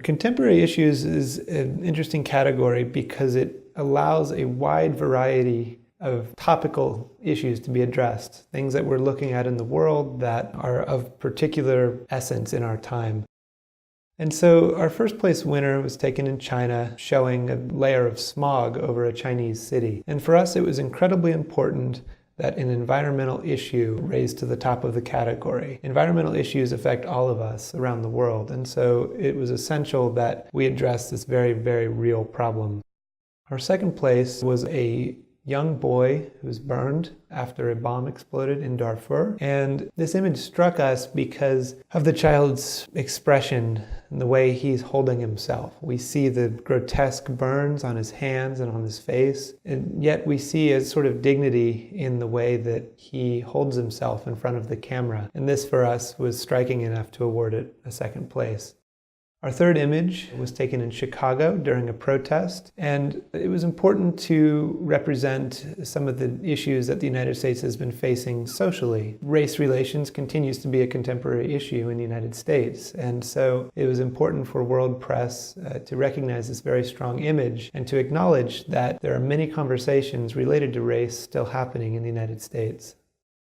Contemporary issues is an interesting category because it allows a wide variety of topical issues to be addressed, things that we're looking at in the world that are of particular essence in our time. And so our first place winner was taken in China, showing a layer of smog over a Chinese city. And for us, it was incredibly important that an environmental issue raised to the top of the category. Environmental issues affect all of us around the world, and so it was essential that we address this very, very real problem. Our second place was a young boy who was burned after a bomb exploded in Darfur. And this image struck us because of the child's expression and the way he's holding himself. We see the grotesque burns on his hands and on his face, and yet we see a sort of dignity in the way that he holds himself in front of the camera. And this for us was striking enough to award it a second place. Our third image was taken in Chicago during a protest, and it was important to represent some of the issues that the United States has been facing socially. Race relations continues to be a contemporary issue in the United States, and so it was important for world press to recognize this very strong image and to acknowledge that there are many conversations related to race still happening in the United States.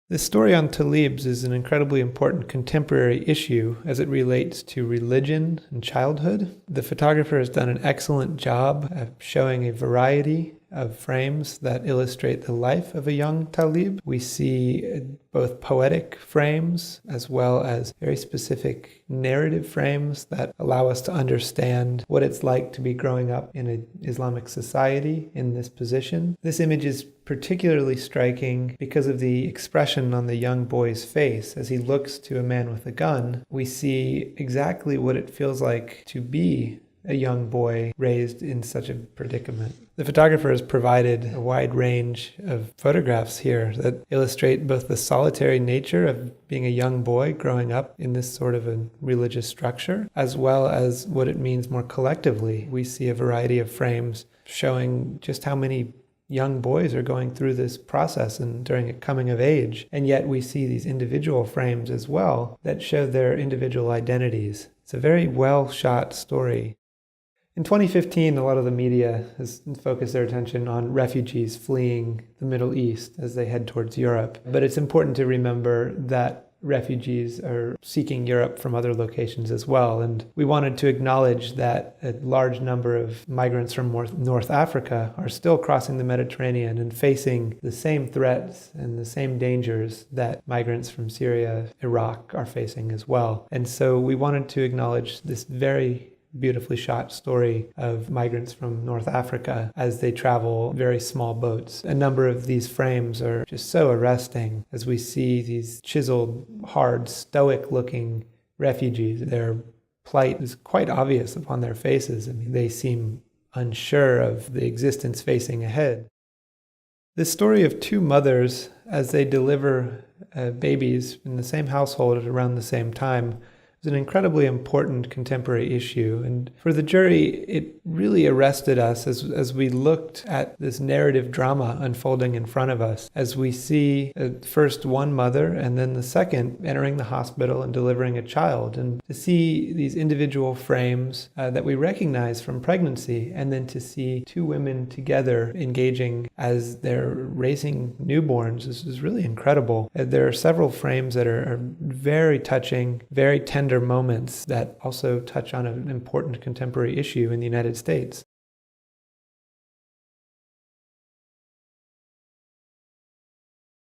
This story on Talibs is an incredibly important contemporary issue as it relates to religion and childhood. The photographer has done an excellent job of showing a variety of frames that illustrate the life of a young Talib. We see both poetic frames as well as very specific narrative frames that allow us to understand what it's like to be growing up in an Islamic society in this position. This image is particularly striking because of the expression on the young boy's face. As he looks to a man with a gun, we see exactly what it feels like to be a young boy raised in such a predicament. The photographer has provided a wide range of photographs here that illustrate both the solitary nature of being a young boy growing up in this sort of a religious structure, as well as what it means more collectively. We see a variety of frames showing just how many young boys are going through this process and during a coming of age. And yet we see these individual frames as well that show their individual identities. It's a very well shot story. In 2015, a lot of the media has focused their attention on refugees fleeing the Middle East as they head towards Europe. But it's important to remember that refugees are seeking Europe from other locations as well. And we wanted to acknowledge that a large number of migrants from North Africa are still crossing the Mediterranean and facing the same threats and the same dangers that migrants from Syria, Iraq are facing as well. And so we wanted to acknowledge this very beautifully shot story of migrants from North Africa as they travel very small boats. A number of these frames are just so arresting as we see these chiseled, hard, stoic-looking refugees. Their plight is quite obvious upon their faces. I mean, they seem unsure of the existence facing ahead. This story of two mothers as they deliver babies in the same household at around the same time is an incredibly important contemporary issue. And for the jury, it really arrested us as we looked at this narrative drama unfolding in front of us, as we see first one mother and then the second entering the hospital and delivering a child, and to see these individual frames that we recognize from pregnancy, and then to see two women together engaging as they're raising newborns is really incredible. There are several frames that are very touching, very tender moments that also touch on an important contemporary issue in the United States.